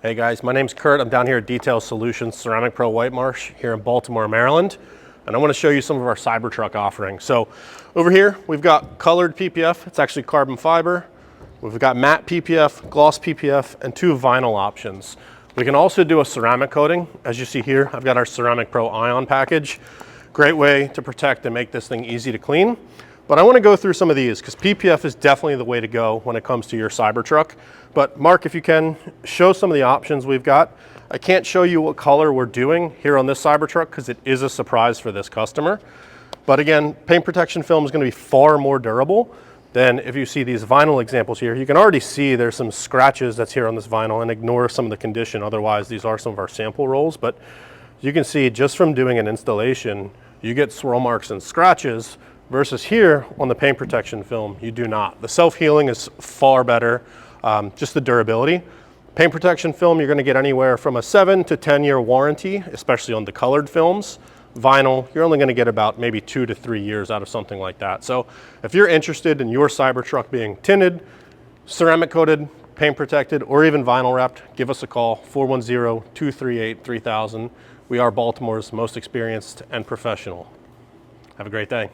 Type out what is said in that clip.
Hey guys, my name's Kurt. I'm down here at Detail Solutions, Ceramic Pro White Marsh here in Baltimore, Maryland. And I want to show you some of our Cybertruck offerings. So over here, we've got colored PPF. It's actually carbon fiber. We've got matte PPF, gloss PPF, and 2 vinyl options. We can also do a ceramic coating. As you see here, I've got our Ceramic Pro Ion package. Great way to protect and make this thing easy to clean. But I want to go through some of these because PPF is definitely the way to go when it comes to your Cybertruck. But Mark, if you can, show some of the options we've got. I can't show you what color we're doing here on this Cybertruck because it is a surprise for this customer. But again, paint protection film is going to be far more durable than if you see these vinyl examples here. You can already see there's some scratches that's here on this vinyl, and ignore some of the condition. Otherwise, these are some of our sample rolls. But you can see just from doing an installation, you get swirl marks and scratches. Versus here on the paint protection film, you do not. The self-healing is far better, just the durability. Paint protection film, you're gonna get anywhere from a 7 to 10 year warranty, especially on the colored films. Vinyl, you're only gonna get about maybe 2 to 3 years out of something like that. So if you're interested in your Cybertruck being tinted, ceramic coated, paint protected, or even vinyl wrapped, give us a call, 410-238-3000. We are Baltimore's most experienced and professional. Have a great day.